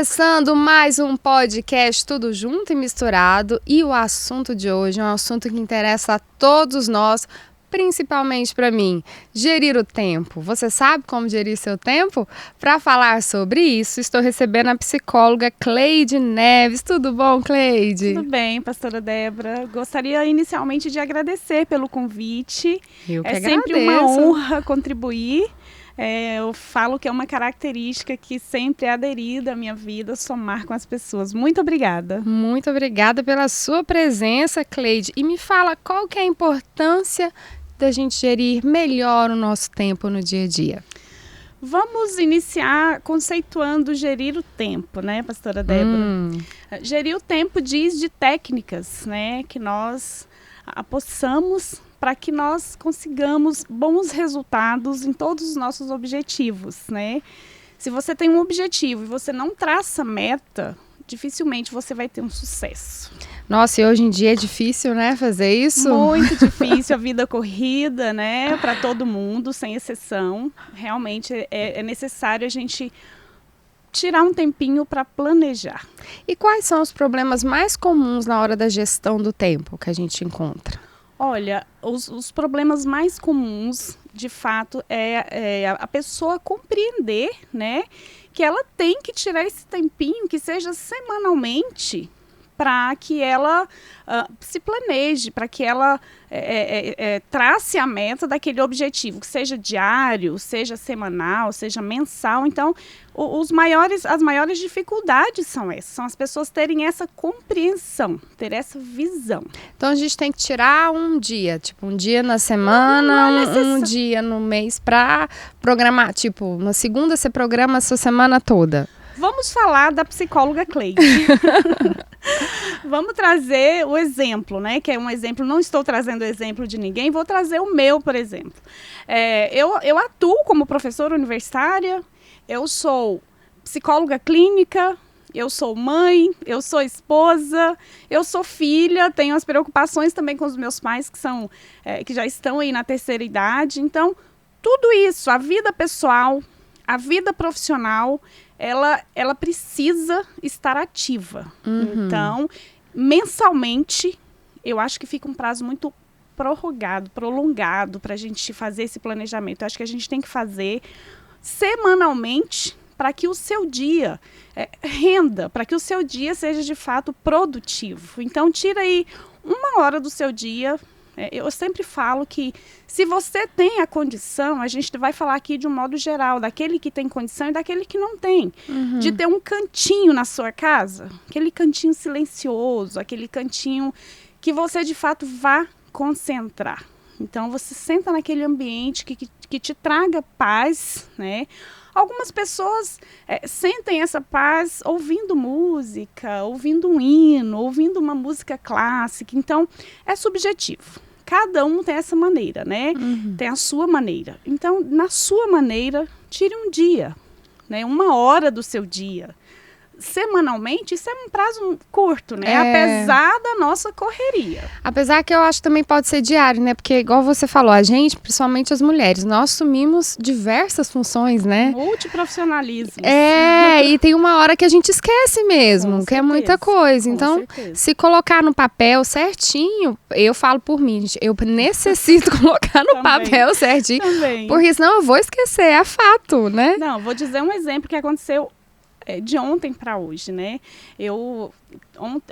Começando mais um podcast Tudo Junto e Misturado, e o assunto de hoje é um assunto que interessa a todos nós, principalmente para mim, gerir o tempo. Você sabe como gerir seu tempo? Para falar sobre isso, estou recebendo a psicóloga Cleide Neves. Tudo bom, Cleide? Tudo bem, pastora Débora. Gostaria inicialmente de agradecer pelo convite. Eu que é agradeço. sempre uma honra contribuir. Eu falo que é uma característica que sempre é aderida à minha vida, somar com as pessoas. Muito obrigada. Muito obrigada pela sua presença, Cleide. E me fala, qual que é a importância da gente gerir melhor o nosso tempo no dia a dia? Vamos iniciar conceituando gerir o tempo, né, pastora Débora? Gerir o tempo diz de técnicas, né, que nós possamos para que nós consigamos bons resultados em todos os nossos objetivos, né? Se você tem um objetivo e você não traça meta, dificilmente você vai ter um sucesso. Nossa, e hoje em dia é difícil, né, fazer isso? Muito difícil, a vida corrida, né, para todo mundo, sem exceção. Realmente é necessário a gente tirar um tempinho para planejar. E quais são os problemas mais comuns na hora da gestão do tempo que a gente encontra? Olha, os problemas mais comuns, de fato, é a pessoa compreender, né, que ela tem que tirar esse tempinho, que seja semanalmente, para que ela se planeje, para que ela trace a meta daquele objetivo, que seja diário, seja semanal, seja mensal. Então, as maiores dificuldades são essas, são as pessoas terem essa compreensão, ter essa visão. Então, a gente tem que tirar um dia, tipo um dia na semana, um dia no mês para programar, tipo, na segunda você programa a sua semana toda. Vamos falar da psicóloga Cleide. Vamos trazer o exemplo, né? Que é um exemplo, não estou trazendo o exemplo de ninguém, vou trazer o meu, por exemplo. Eu atuo como professora universitária, eu sou psicóloga clínica, eu sou mãe, eu sou esposa, eu sou filha, tenho as preocupações também com os meus pais que já estão aí na terceira idade. Então, tudo isso, a vida pessoal, a vida profissional, ela precisa estar ativa. Então, mensalmente, eu acho que fica um prazo muito prolongado para a gente fazer esse planejamento. Eu acho que a gente tem que fazer semanalmente para que o seu dia renda, para que o seu dia seja de fato produtivo. Então, tira aí 1 hora do seu dia. Eu sempre falo que se você tem a condição, a gente vai falar aqui de um modo geral, daquele que tem condição e daquele que não tem, de ter um cantinho na sua casa, aquele cantinho silencioso, aquele cantinho que você de fato vá concentrar. Então você senta naquele ambiente que te traga paz, né? Algumas pessoas sentem essa paz ouvindo música, ouvindo um hino, ouvindo uma música clássica. Então, é subjetivo. Cada um tem essa maneira, né? Tem a sua maneira. Então, na sua maneira, tire um dia, né? 1 hora do seu dia. Semanalmente, isso é um prazo curto, né? Apesar da nossa correria. Apesar que eu acho que também pode ser diário, né? Porque, igual você falou, a gente, principalmente as mulheres, nós assumimos diversas funções, né? Multiprofissionalismo. E tem uma hora que a gente esquece mesmo, que é muita coisa. Então, se colocar no papel certinho, eu falo por mim, gente, eu necessito colocar no papel certinho, porque senão eu vou esquecer, é fato, né? Não, vou dizer um exemplo que aconteceu de ontem para hoje, né?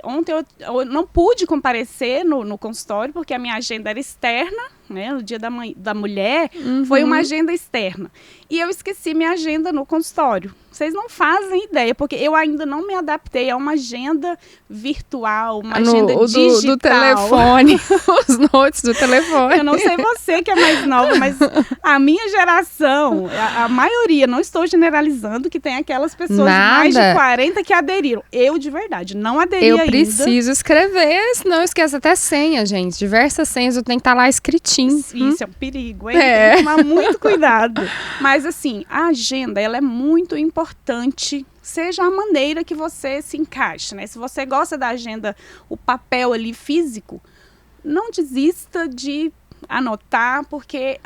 Ontem eu não pude comparecer no consultório porque a minha agenda era externa, né? No dia da mulher, foi uma agenda externa. E eu esqueci minha agenda no consultório. Vocês não fazem ideia, porque eu ainda não me adaptei a uma agenda virtual, uma agenda digital. Do telefone, os notes do telefone. Eu não sei você que é mais nova, mas a minha geração, a maioria, não estou generalizando, que tem aquelas pessoas de mais de 40 que aderiram. Eu, de verdade, não aderi ainda. Eu preciso escrever, senão eu esqueço até senha, gente. Diversas senhas, eu tenho que estar lá escritinho. Isso é um perigo, hein? Tem que tomar muito cuidado. Mas, assim, a agenda, ela é muito importante, seja a maneira que você se encaixe, né? Se você gosta da agenda, o papel ali físico, não desista de anotar, porque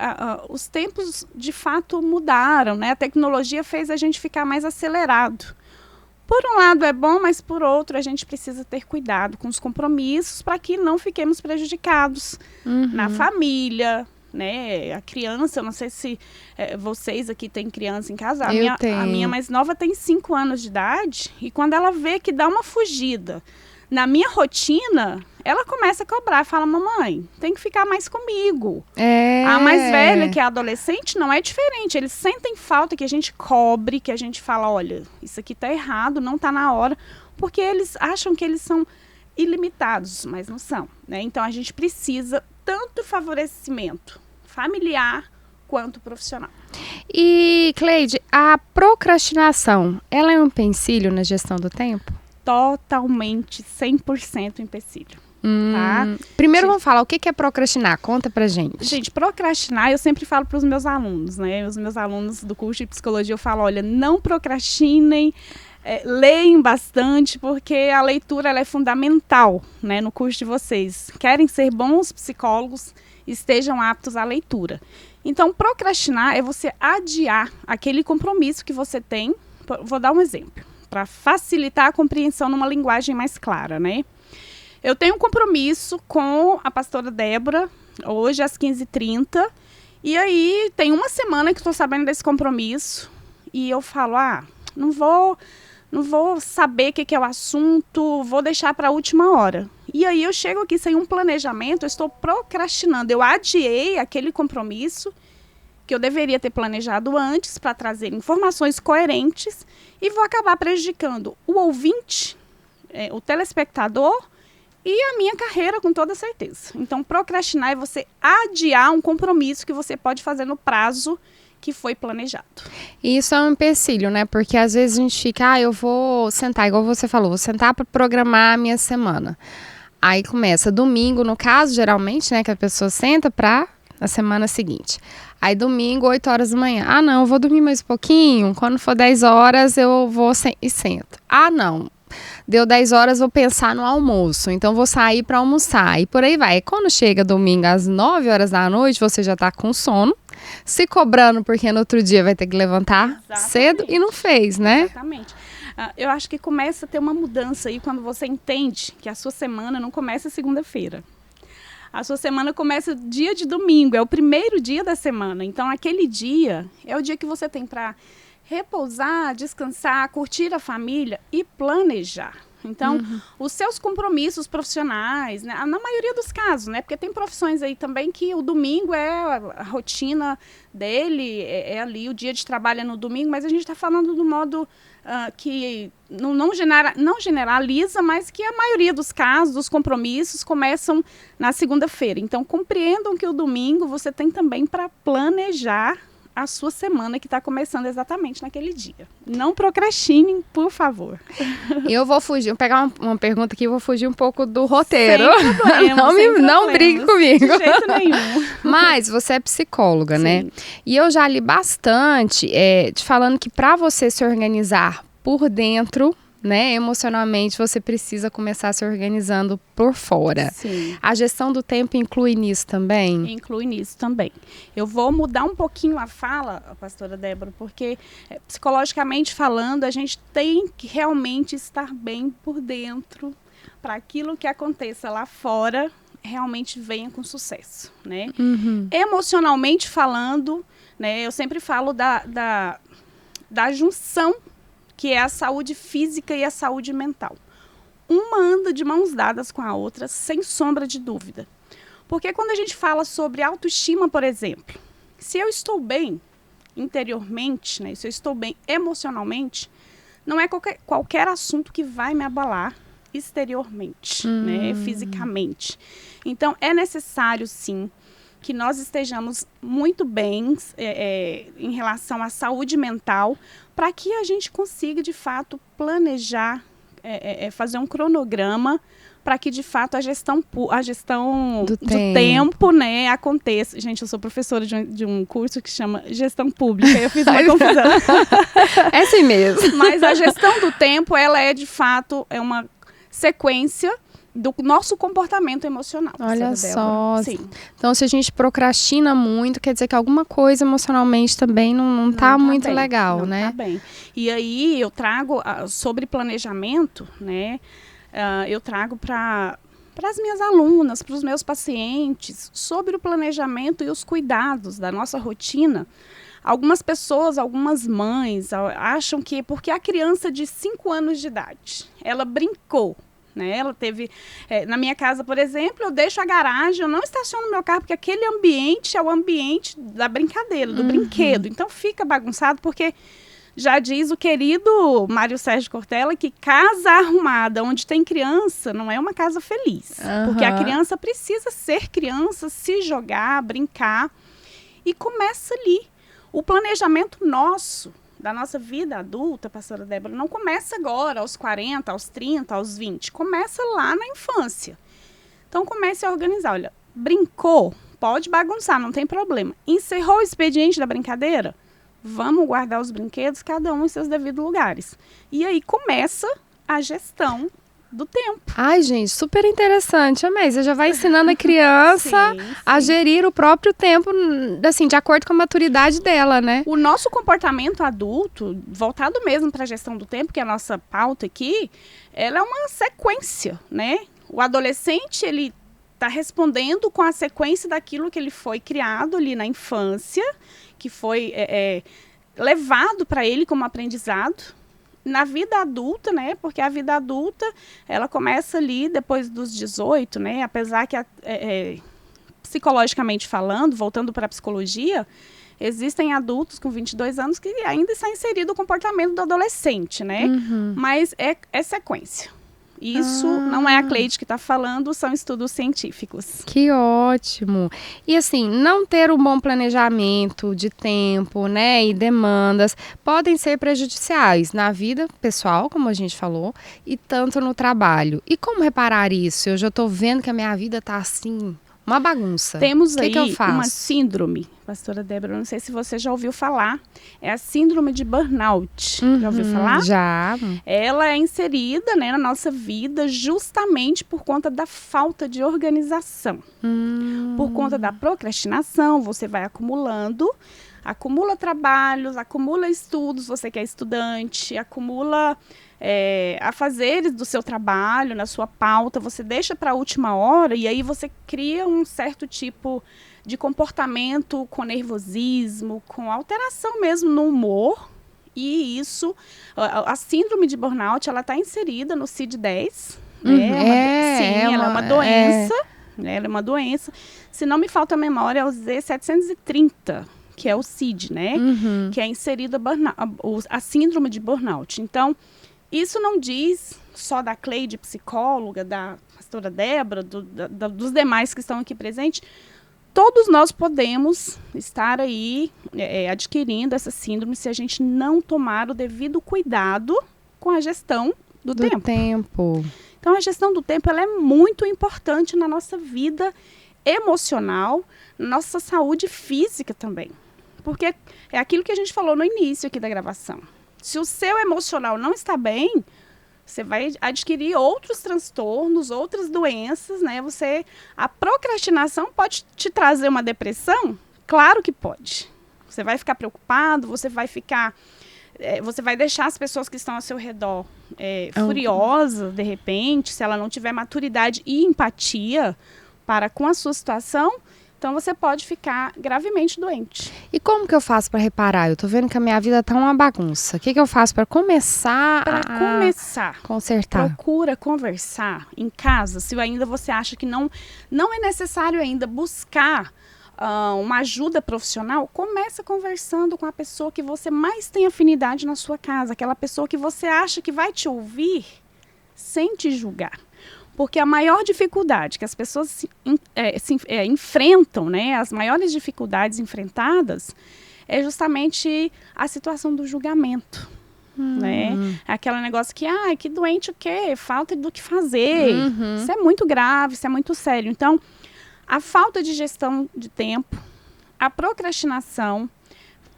os tempos de fato mudaram, né? A tecnologia fez a gente ficar mais acelerado. Por um lado é bom, mas por outro a gente precisa ter cuidado com os compromissos para que não fiquemos prejudicados na família, né? A criança, eu não sei se vocês aqui têm criança em casa, a minha mais nova tem 5 anos de idade e quando ela vê que dá uma fugida na minha rotina, ela começa a cobrar, fala, mamãe, tem que ficar mais comigo. A mais velha, que é adolescente, não é diferente. Eles sentem falta que a gente cobre, que a gente fala, olha, isso aqui tá errado, não tá na hora, porque eles acham que eles são ilimitados, mas não são, né? Então a gente precisa tanto favorecimento familiar quanto profissional. E, Cleide, a procrastinação, ela é um empecilho na gestão do tempo? Totalmente, 100% empecilho. Tá? Primeiro vamos falar o que é procrastinar, conta pra gente. Gente, procrastinar eu sempre falo para os meus alunos, né? Os meus alunos do curso de psicologia eu falo, olha, não procrastinem, leem bastante, porque a leitura ela é fundamental, né, no curso de vocês. Querem ser bons psicólogos, estejam aptos à leitura. Então, procrastinar é você adiar aquele compromisso que você tem. Vou dar um exemplo, para facilitar a compreensão numa linguagem mais clara, né? Eu tenho um compromisso com a pastora Débora, hoje às 15h30, e aí tem uma semana que estou sabendo desse compromisso, e eu falo, não vou saber o que é o assunto, vou deixar para a última hora. E aí eu chego aqui sem um planejamento, eu estou procrastinando, eu adiei aquele compromisso que eu deveria ter planejado antes para trazer informações coerentes e vou acabar prejudicando o ouvinte, o telespectador e a minha carreira com toda certeza. Então, procrastinar é você adiar um compromisso que você pode fazer no prazo que foi planejado. E isso é um empecilho, né? Porque às vezes a gente fica, eu vou sentar, igual você falou, vou sentar para programar a minha semana. Aí começa domingo, no caso, geralmente, né, que a pessoa senta para a semana seguinte. Aí domingo, 8 horas da manhã. Não, eu vou dormir mais um pouquinho. Quando for 10 horas, eu vou e sento. Não. Deu 10 horas, vou pensar no almoço. Então, vou sair para almoçar. E por aí vai. Quando chega domingo às 9 horas da noite, você já está com sono. Se cobrando, porque no outro dia vai ter que levantar cedo e não fez, né? Exatamente. Eu acho que começa a ter uma mudança aí quando você entende que a sua semana não começa segunda-feira. A sua semana começa dia de domingo, é o primeiro dia da semana. Então, aquele dia é o dia que você tem para repousar, descansar, curtir a família e planejar. Então, os seus compromissos profissionais, né, na maioria dos casos, né? Porque tem profissões aí também que o domingo é a rotina dele, é ali, o dia de trabalho é no domingo, mas a gente está falando do modo que não generaliza, mas que a maioria dos casos, dos compromissos, começam na segunda-feira. Então, compreendam que o domingo você tem também para planejar a sua semana que está começando exatamente naquele dia. Não procrastinem, por favor. Eu vou fugir, vou pegar uma pergunta aqui, eu vou fugir um pouco do roteiro. Sem problemas, não brigue comigo. De jeito nenhum. Mas você é psicóloga, Sim. né? E eu já li bastante te falando que para você se organizar por dentro, né, emocionalmente, você precisa começar se organizando por fora. Sim. A gestão do tempo inclui nisso também? Inclui nisso também. Eu vou mudar um pouquinho a fala, pastora Débora, porque psicologicamente falando, a gente tem que realmente estar bem por dentro para aquilo que aconteça lá fora realmente venha com sucesso, né? Emocionalmente falando, né, eu sempre falo da junção que é a saúde física e a saúde mental. Uma anda de mãos dadas com a outra, sem sombra de dúvida. Porque quando a gente fala sobre autoestima, por exemplo, se eu estou bem interiormente, né, se eu estou bem emocionalmente, não é qualquer assunto que vai me abalar exteriormente, né, fisicamente. Então, é necessário, sim, que nós estejamos muito bem em relação à saúde mental, para que a gente consiga, de fato, planejar, fazer um cronograma, para que, de fato, a gestão do tempo, né, aconteça. Gente, eu sou professora de um curso que chama Gestão Pública, eu fiz uma confusão. É assim mesmo. Mas a gestão do tempo, ela é, de fato, uma sequência do nosso comportamento emocional. Olha só. Sim. Então, se a gente procrastina muito, quer dizer que alguma coisa emocionalmente também não tá muito bem, legal, não né? Tá bem. E aí eu trago sobre planejamento, né? Eu trago para as minhas alunas, para os meus pacientes, sobre o planejamento e os cuidados da nossa rotina. Algumas pessoas, algumas mães acham que porque a criança de 5 anos de idade, ela brincou, né? Ela teve, na minha casa, por exemplo, eu deixo a garagem, eu não estaciono meu carro, porque aquele ambiente é o ambiente da brincadeira, do brinquedo. Então fica bagunçado, porque já diz o querido Mário Sérgio Cortella que casa arrumada, onde tem criança, não é uma casa feliz. Porque a criança precisa ser criança, se jogar, brincar, e começa ali. O planejamento nosso, da nossa vida adulta, pastora Débora, não começa agora, aos 40, aos 30, aos 20. Começa lá na infância. Então, comece a organizar. Olha, brincou, pode bagunçar, não tem problema. Encerrou o expediente da brincadeira? Vamos guardar os brinquedos, cada um em seus devidos lugares. E aí começa a gestão do tempo. Ai, gente, super interessante. Amei. Você já vai ensinando a criança a gerir o próprio tempo, assim, de acordo com a maturidade dela, né? O nosso comportamento adulto, voltado mesmo para a gestão do tempo, que é a nossa pauta aqui, ela é uma sequência, né? O adolescente, ele está respondendo com a sequência daquilo que ele foi criado ali na infância, que foi levado para ele como aprendizado. Na vida adulta, né? Porque a vida adulta, ela começa ali depois dos 18, né? Apesar que, psicologicamente falando, voltando para a psicologia, existem adultos com 22 anos que ainda está inserido o comportamento do adolescente, né? Mas é sequência. Isso não é a Cleide que está falando, são estudos científicos. Que ótimo! E assim, não ter um bom planejamento de tempo, né, e demandas podem ser prejudiciais na vida pessoal, como a gente falou, e tanto no trabalho. E como reparar isso? Eu já estou vendo que a minha vida está assim, uma bagunça. Temos aí que eu faço? Uma síndrome, pastora Débora, não sei se você já ouviu falar, é a síndrome de burnout. Já ouviu falar? Já. Ela é inserida, né, na nossa vida justamente por conta da falta de organização. Por conta da procrastinação, você vai acumula trabalhos, acumula estudos, você que é estudante, acumula afazeres do seu trabalho, na sua pauta, você deixa para a última hora e aí você cria um certo tipo de comportamento com nervosismo, com alteração mesmo no humor. E isso, a síndrome de burnout, ela está inserida no CID-10. Ela é uma doença. Ela é uma doença. Se não me falta a memória, é o Z730, que é o CID, né? Que é inserida a síndrome de burnout. Então, isso não diz só da Cleide, psicóloga, da pastora Débora, dos demais que estão aqui presentes. Todos nós podemos estar aí adquirindo essa síndrome se a gente não tomar o devido cuidado com a gestão do tempo. Então, a gestão do tempo ela é muito importante na nossa vida emocional, na nossa saúde física também. Porque é aquilo que a gente falou no início aqui da gravação. Se o seu emocional não está bem, você vai adquirir outros transtornos, outras doenças, né? A procrastinação pode te trazer uma depressão? Claro que pode. Você vai ficar preocupado, você vai deixar as pessoas que estão ao seu redor furiosas, de repente, se ela não tiver maturidade e empatia para com a sua situação. Então, você pode ficar gravemente doente. E como que eu faço para reparar? Eu tô vendo que a minha vida tá uma bagunça. O que eu faço para começar consertar? Procura conversar em casa. Se ainda você acha que não é necessário ainda buscar uma ajuda profissional, começa conversando com a pessoa que você mais tem afinidade na sua casa. Aquela pessoa que você acha que vai te ouvir sem te julgar. Porque a maior dificuldade que as pessoas enfrentam, né, as maiores dificuldades enfrentadas, é justamente a situação do julgamento. Né? Aquele negócio que doente o quê? Falta do que fazer. Isso é muito grave, isso é muito sério. Então, a falta de gestão de tempo, a procrastinação,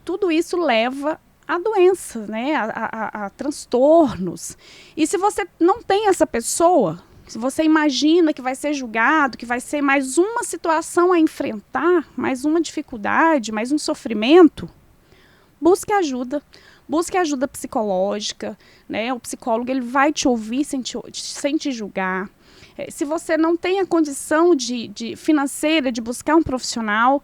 tudo isso leva a doenças, né? A transtornos. E se você não tem essa pessoa Se você imagina que vai ser julgado, que vai ser mais uma situação a enfrentar, mais uma dificuldade, mais um sofrimento, busque ajuda. Busque ajuda psicológica, né? O psicólogo ele vai te ouvir sem te julgar. Se você não tem a condição financeira de buscar um profissional,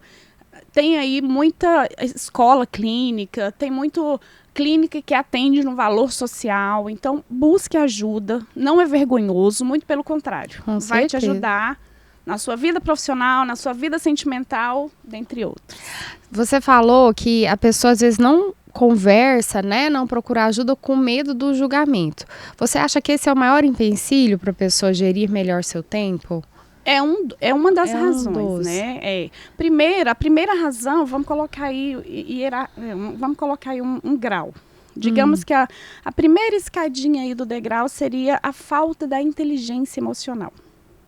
tem aí muita escola clínica, tem muito clínica que atende no valor social. Então, busque ajuda. Não é vergonhoso, muito pelo contrário. Vai te ajudar na sua vida profissional, na sua vida sentimental, dentre outros. Você falou que a pessoa às vezes não conversa, né, não procura ajuda com medo do julgamento. Você acha que esse é o maior empecilho para a pessoa gerir melhor seu tempo? É uma das razões, né? A primeira razão, vamos colocar aí um grau. Digamos que a primeira escadinha aí do degrau seria a falta da inteligência emocional.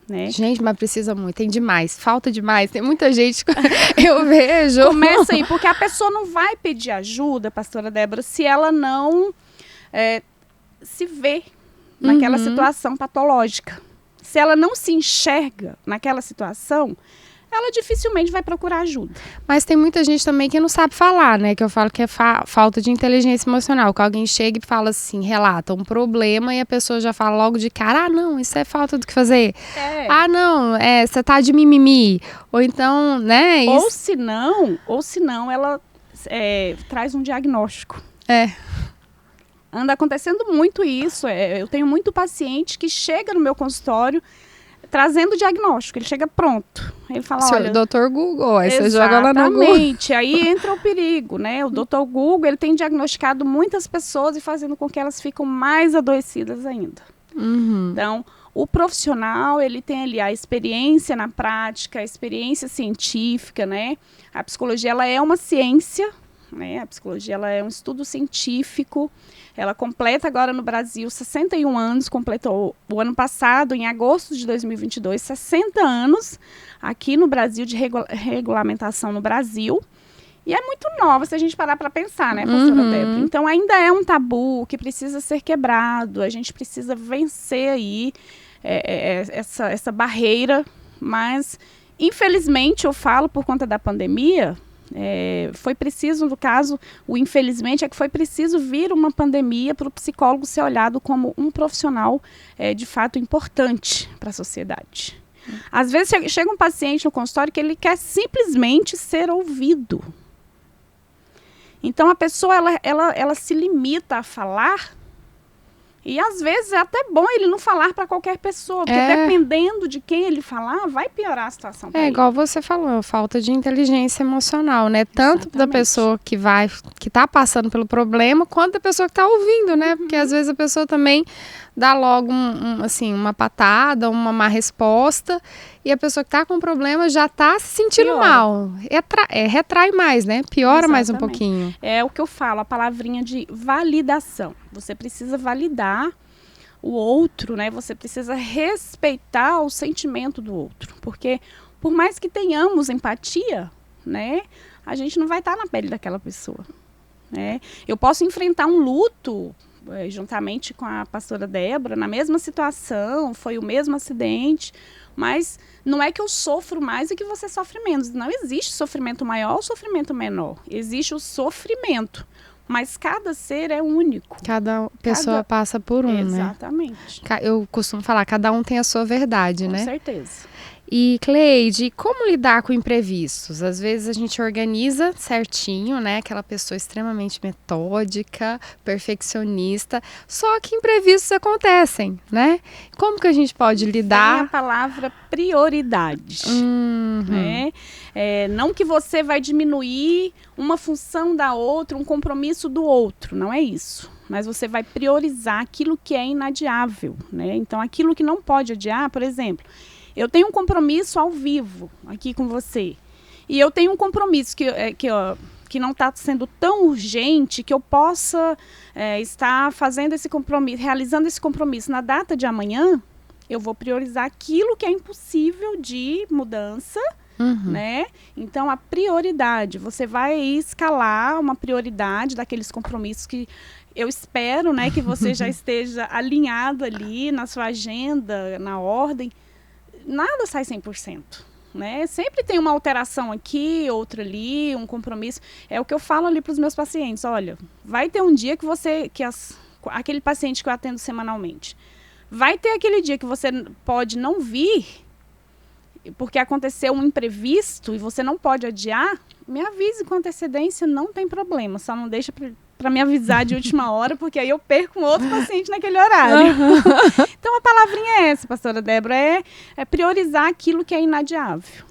Né? Gente, mas precisa muito, tem demais, falta demais, tem muita gente que eu vejo. Começa aí, porque a pessoa não vai pedir ajuda, pastora Débora, se ela não se vê naquela situação patológica. Se ela não se enxerga naquela situação, ela dificilmente vai procurar ajuda. Mas tem muita gente também que não sabe falar, né? Que eu falo que é falta de inteligência emocional. Que alguém chega e fala assim, relata um problema e a pessoa já fala logo de cara, ah, não, isso é falta do que fazer. Ah, não, você tá de mimimi. Ou então, né? Ou se não, ela traz um diagnóstico. Anda acontecendo muito isso. Eu tenho muito paciente que chega no meu consultório trazendo o diagnóstico, ele chega pronto. Ele fala, olha... Dr. Google, aí você joga lá no Google. Exatamente, aí entra o perigo, né? O Dr. Google, ele tem diagnosticado muitas pessoas e fazendo com que elas ficam mais adoecidas ainda. Então, o profissional, ele tem ali a experiência na prática, a experiência científica, né? A psicologia, ela é uma ciência, né? A psicologia, ela é um estudo científico. Ela completa agora no Brasil 61 anos, completou o ano passado, em agosto de 2022, 60 anos aqui no Brasil de regulamentação no Brasil. E é muito nova se a gente parar para pensar, né, pastora Débora? Então ainda é um tabu que precisa ser quebrado, a gente precisa vencer aí essa barreira, mas infelizmente eu falo por conta da pandemia... foi preciso, no caso, infelizmente, é que foi preciso vir uma pandemia para o psicólogo ser olhado como um profissional de fato importante para a sociedade. Às vezes chega um paciente no consultório que ele quer simplesmente ser ouvido. Então a pessoa ela se limita a falar. E às vezes é até bom ele não falar para qualquer pessoa, porque dependendo de quem ele falar, vai piorar a situação para ele. Igual você falou, falta de inteligência emocional, né? Tanto da pessoa que tá passando pelo problema, quanto da pessoa que tá ouvindo, né? Porque às vezes a pessoa também dá logo uma patada, uma má resposta, e a pessoa que tá com problema já tá se sentindo mal. Retrai mais, né? Piora mais um pouquinho. É o que eu falo, a palavrinha de validação. Você precisa validar o outro, né? Você precisa respeitar o sentimento do outro. Porque por mais que tenhamos empatia, né? A gente não vai estar na pele daquela pessoa, né? Eu posso enfrentar um luto juntamente com a pastora Débora, na mesma situação, foi o mesmo acidente, mas não é que eu sofro mais e que você sofre menos. Não existe sofrimento maior ou sofrimento menor. Existe o sofrimento, mas cada ser é único. Cada pessoa passa por um, Exatamente. Né? Eu costumo falar, cada um tem a sua verdade, né? Com certeza. E, Cleide, como lidar com imprevistos? Às vezes a gente organiza certinho, né? Aquela pessoa extremamente metódica, perfeccionista, só que imprevistos acontecem, né? Como que a gente pode lidar? Tem a palavra prioridade, né? Não que você vai diminuir uma função da outra, um compromisso do outro, não é isso. Mas você vai priorizar aquilo que é inadiável, né? Então, aquilo que não pode adiar, por exemplo... Eu tenho um compromisso ao vivo aqui com você. E eu tenho um compromisso que não está sendo tão urgente que eu possa estar fazendo esse compromisso, realizando esse compromisso na data de amanhã. Eu vou priorizar aquilo que é impossível de mudança né? Então, a prioridade, você vai escalar uma prioridade daqueles compromissos que eu espero, né, que você já esteja alinhado ali na sua agenda, na ordem. Nada sai 100%. Né? Sempre tem uma alteração aqui, outra ali, um compromisso. É o que eu falo ali para os meus pacientes. Olha, vai ter um dia que aquele paciente que eu atendo semanalmente, vai ter aquele dia que você pode não vir, porque aconteceu um imprevisto e você não pode adiar, me avise com antecedência, não tem problema. Só não deixa para me avisar de última hora, porque aí eu perco um outro paciente naquele horário. Então, a palavrinha é essa, pastora Débora, é priorizar aquilo que é inadiável.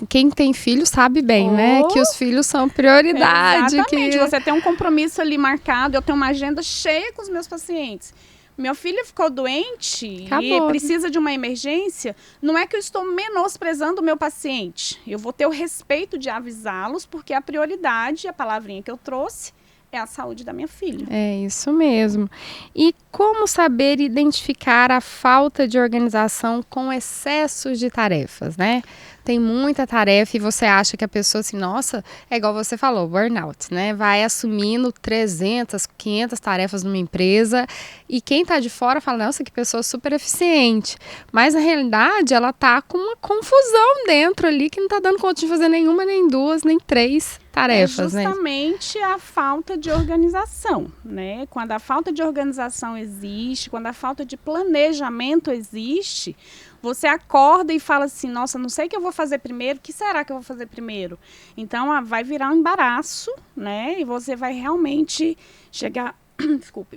Quem tem filho sabe bem, né? Que os filhos são prioridade. Exatamente, você tem um compromisso ali marcado, eu tenho uma agenda cheia com os meus pacientes. Meu filho ficou doente e precisa de uma emergência, não é que eu estou menosprezando o meu paciente. Eu vou ter o respeito de avisá-los, porque a prioridade, a palavrinha que eu trouxe, é a saúde da minha filha. É isso mesmo. E como saber identificar a falta de organização com excessos de tarefas, né? Tem muita tarefa e você acha que a pessoa assim, nossa, é igual você falou, burnout, né? Vai assumindo 300, 500 tarefas numa empresa e quem tá de fora fala, nossa, que pessoa super eficiente. Mas na realidade ela tá com uma confusão dentro ali que não tá dando conta de fazer nenhuma, nem duas, nem três tarefas, né? Justamente a falta de organização, né? Quando a falta de organização existe, quando a falta de planejamento existe, você acorda e fala assim, nossa, não sei o que eu vou fazer primeiro, o que será que eu vou fazer primeiro? Então, vai virar um embaraço, né? E você vai realmente chegar,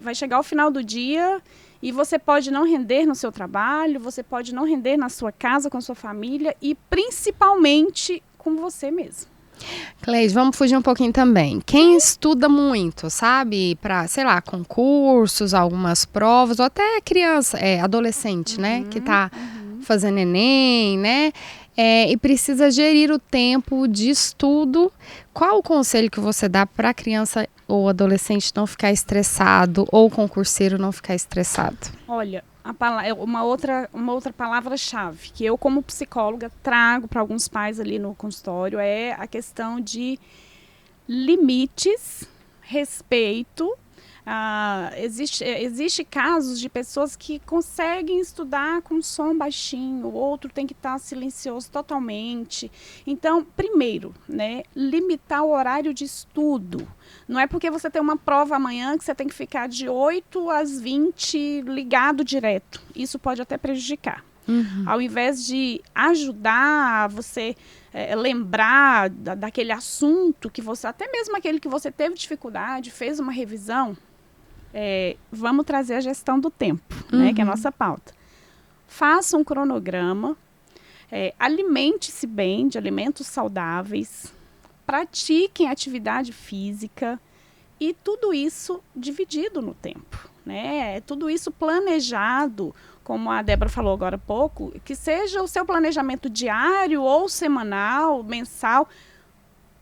vai chegar ao final do dia e você pode não render no seu trabalho, você pode não render na sua casa, com a sua família e principalmente com você mesmo. Cleide, vamos fugir um pouquinho também. Quem estuda muito, sabe, para, sei lá, concursos, algumas provas, ou até criança, adolescente, né, que tá fazendo Enem, né, e precisa gerir o tempo de estudo. Qual o conselho que você dá para a criança ou adolescente não ficar estressado ou o concurseiro não ficar estressado? Olha, uma outra palavra-chave que eu, como psicóloga, trago para alguns pais ali no consultório é a questão de limites, respeito. Existe casos de pessoas que conseguem estudar com som baixinho, o outro tem que estar silencioso totalmente. Então, primeiro, né, limitar o horário de estudo. Não é porque você tem uma prova amanhã que você tem que ficar de 8 às 20 ligado direto. Isso pode até prejudicar. Ao invés de ajudar você lembrar daquele assunto que você, até mesmo aquele que você teve dificuldade, fez uma revisão, vamos trazer a gestão do tempo, né, que é a nossa pauta. Faça um cronograma, alimente-se bem de alimentos saudáveis, pratiquem atividade física e tudo isso dividido no tempo, né? Tudo isso planejado, como a Débora falou agora há pouco, que seja o seu planejamento diário ou semanal, mensal,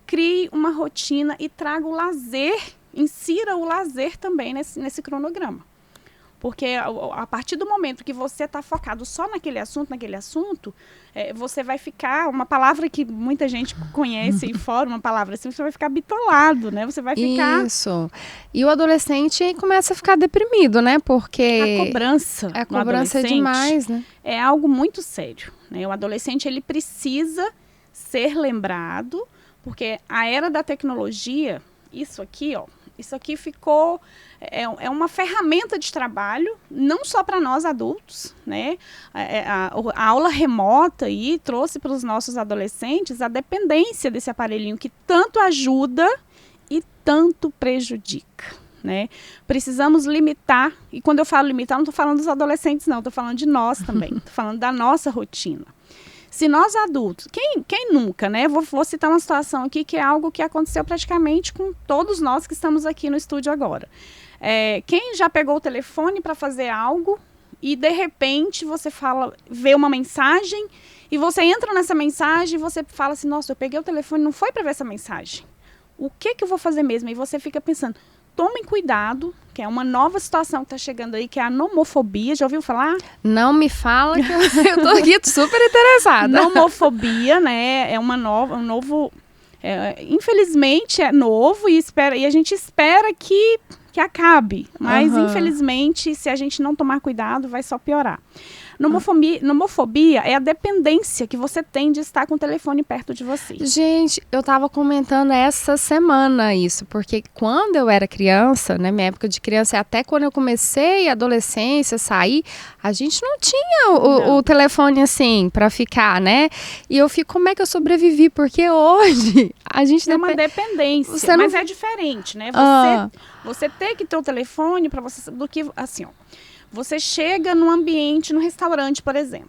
crie uma rotina e traga o lazer, insira o lazer também nesse cronograma. Porque a partir do momento que você está focado só naquele assunto, você vai ficar, uma palavra que muita gente conhece aí fora, uma palavra assim, você vai ficar bitolado, né? Você vai ficar... Isso. E o adolescente começa a ficar deprimido, né? Porque... A cobrança é demais, né? É algo muito sério, né? O adolescente, ele precisa ser lembrado, porque a era da tecnologia, isso aqui ficou... É uma ferramenta de trabalho, não só para nós adultos, né? A aula remota aí trouxe para os nossos adolescentes a dependência desse aparelhinho que tanto ajuda e tanto prejudica, né? Precisamos limitar, e quando eu falo limitar, não estou falando dos adolescentes não, estou falando de nós também, estou falando da nossa rotina. Se nós adultos, quem nunca, né? Vou citar uma situação aqui que é algo que aconteceu praticamente com todos nós que estamos aqui no estúdio agora. Quem já pegou o telefone para fazer algo e de repente você vê uma mensagem e você entra nessa mensagem e você fala assim, nossa, eu peguei o telefone, não foi para ver essa mensagem. O que eu vou fazer mesmo? E você fica pensando, tomem cuidado, que é uma nova situação que está chegando aí, que é a nomofobia. Já ouviu falar? Não me fala que eu tô aqui super interessada. Nomofobia, né? É um novo... infelizmente é novo e a gente espera que acabe. Mas, infelizmente, se a gente não tomar cuidado, vai só piorar. Nomofobia é a dependência que você tem de estar com o telefone perto de você. Gente, eu tava comentando essa semana isso, porque quando eu era criança, né, minha época de criança, até quando eu comecei a adolescência, sair, a gente não tinha o telefone assim, pra ficar, né? E eu fico, como é que eu sobrevivi? Porque hoje a gente tem uma dependência, mas é diferente, né? Você ter que ter o telefone para você, do que, assim, ó. Você chega num ambiente, num restaurante, por exemplo,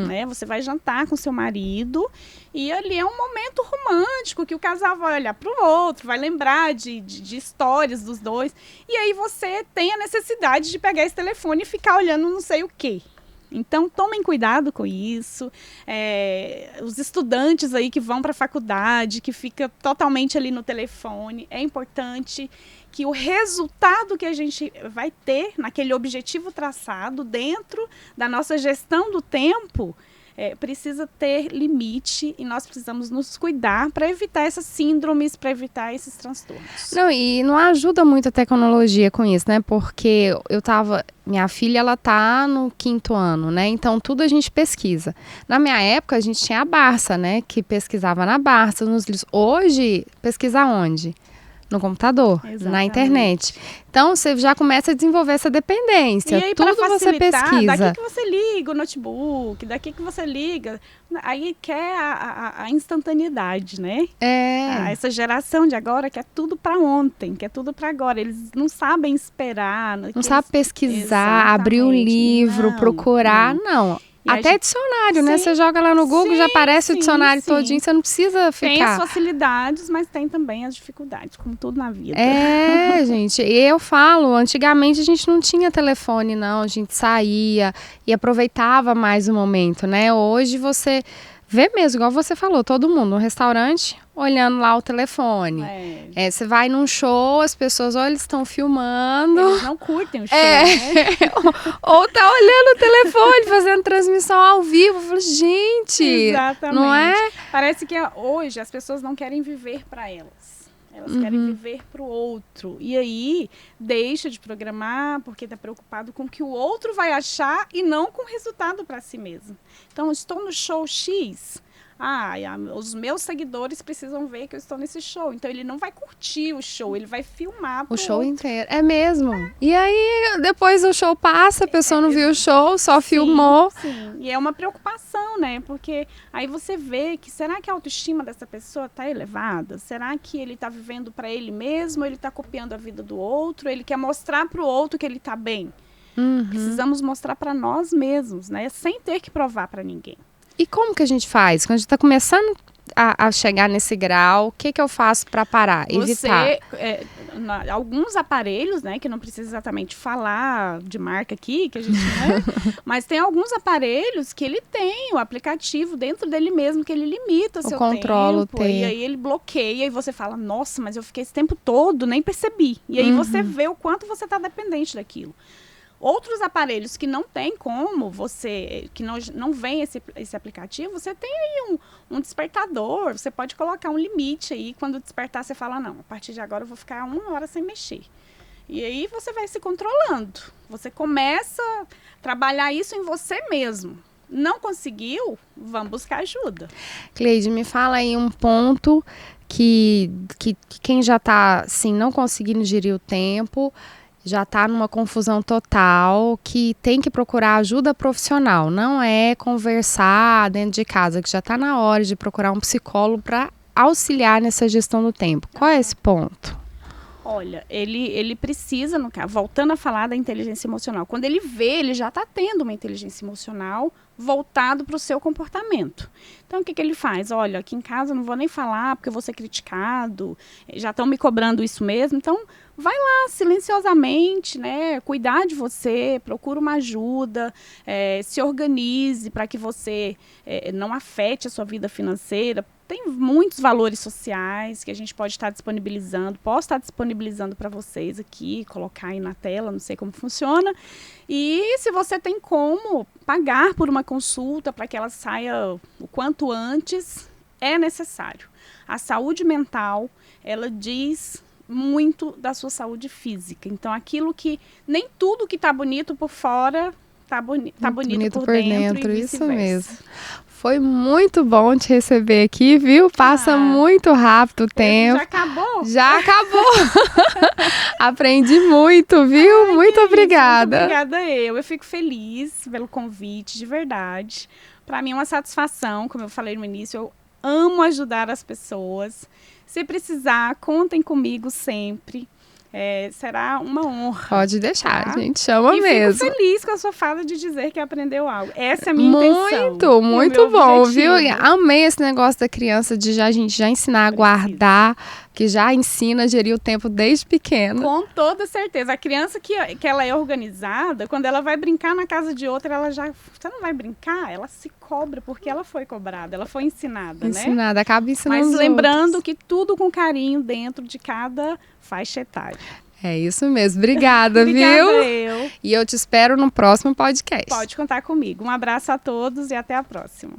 né? Você vai jantar com seu marido e ali é um momento romântico que o casal vai olhar para o outro, vai lembrar de histórias dos dois. E aí você tem a necessidade de pegar esse telefone e ficar olhando não sei o quê. Então, tomem cuidado com isso. Os estudantes aí que vão para a faculdade, que fica totalmente ali no telefone, é importante que o resultado que a gente vai ter naquele objetivo traçado dentro da nossa gestão do tempo precisa ter limite e nós precisamos nos cuidar para evitar essas síndromes, para evitar esses transtornos. Não, e não ajuda muito a tecnologia com isso, né? Porque minha filha, ela tá no 5º ano, né? Então, tudo a gente pesquisa. Na minha época, a gente tinha a Barça, né? Que pesquisava na Barça, nos livros. Hoje, pesquisa onde? No computador, na internet. Então, você já começa a desenvolver essa dependência. E aí, tudo você pesquisa. Daqui que você liga o notebook, daqui que você liga... Aí quer a instantaneidade, né? Essa geração de agora quer tudo para ontem, quer tudo para agora. Eles não sabem esperar. Não sabem pesquisar, abrir o livro, procurar, não. Até dicionário, né? Você joga lá no Google, já aparece o dicionário todinho, você não precisa ficar... Tem as facilidades, mas tem também as dificuldades, como tudo na vida. Gente, e eu falo, antigamente a gente não tinha telefone, não, a gente saía e aproveitava mais o momento, né? Hoje você vê mesmo, igual você falou, todo mundo no restaurante olhando lá o telefone. Você vai num show, as pessoas, eles estão filmando. Eles não curtem o show, né? Ou tá olhando o telefone, fazendo transmissão ao vivo. Eu falo, gente, exatamente. Não é? Parece que hoje as pessoas não querem viver para elas. Elas querem viver para o outro. E aí, deixa de programar porque está preocupado com o que o outro vai achar e não com o resultado para si mesmo. Então, estou no show X. Os meus seguidores precisam ver que eu estou nesse show. Então, ele não vai curtir o show, ele vai filmar o show inteiro. É mesmo. E aí, depois o show passa, a pessoa não viu o show, só filmou. Sim, e é uma preocupação, né? Porque aí você vê que, será que a autoestima dessa pessoa está elevada? Será que ele está vivendo para ele mesmo? Ele está copiando a vida do outro? Ele quer mostrar para o outro que ele está bem? Precisamos mostrar para nós mesmos, né? Sem ter que provar para ninguém. E como que a gente faz? Quando a gente está começando a chegar nesse grau, o que eu faço para parar, evitar? Alguns aparelhos, né, que não precisa exatamente falar de marca aqui, que a gente não mas tem alguns aparelhos que ele tem o aplicativo dentro dele mesmo, que ele limita seu tempo. E aí ele bloqueia e você fala, nossa, mas eu fiquei esse tempo todo, nem percebi. E aí você vê o quanto você está dependente daquilo. Outros aparelhos que não tem como que não vem esse aplicativo, você tem aí um despertador, você pode colocar um limite aí, quando despertar você fala, não, a partir de agora eu vou ficar 1 hora sem mexer. E aí você vai se controlando, você começa a trabalhar isso em você mesmo. Não conseguiu? Vamos buscar ajuda. Cleide, me fala aí um ponto que quem já está assim, não conseguindo gerir o tempo... já está numa confusão total, que tem que procurar ajuda profissional, não é conversar dentro de casa, que já está na hora de procurar um psicólogo para auxiliar nessa gestão do tempo. Qual é esse ponto? Olha, ele precisa, voltando a falar da inteligência emocional, quando ele vê, ele já está tendo uma inteligência emocional voltado para o seu comportamento. Então, o que ele faz? Olha, aqui em casa eu não vou nem falar porque eu vou ser criticado, já estão me cobrando isso mesmo, então vai lá silenciosamente, né, cuidar de você, procura uma ajuda, se organize para que você não afete a sua vida financeira, Tem muitos valores sociais que a gente pode estar disponibilizando, posso estar disponibilizando para vocês aqui, colocar aí na tela, não sei como funciona. E se você tem como pagar por uma consulta para que ela saia o quanto antes, é necessário. A saúde mental, ela diz muito da sua saúde física. Então, aquilo que nem tudo que está bonito por fora tá bonito por dentro e isso mesmo. Foi muito bom te receber aqui, viu? Passa muito rápido o tempo. Já acabou? Já acabou. Aprendi muito, viu? Muito obrigada. Muito obrigada eu fico feliz pelo convite, de verdade. Para mim é uma satisfação, como eu falei no início, eu amo ajudar as pessoas. Se precisar, contem comigo sempre. Será uma honra. Pode deixar, tá? A gente chama e mesmo. Fico feliz com a sua fala de dizer que aprendeu algo. Essa é a minha intenção. Muito bom, objetivo. Viu? Amei esse negócio da criança de a gente já ensinar a guardar, que já ensina a gerir o tempo desde pequeno. Com toda certeza. A criança que ela é organizada, quando ela vai brincar na casa de outra, ela já... Você não vai brincar? Ela se cobra porque ela foi cobrada, ela foi ensinada, né? Acaba ensinando Mas os lembrando outros. que tudo com carinho dentro de cada faixa etária. É isso mesmo. Obrigada, Obrigada viu? eu. E eu te espero no próximo podcast. Pode contar comigo. Um abraço a todos e até a próxima.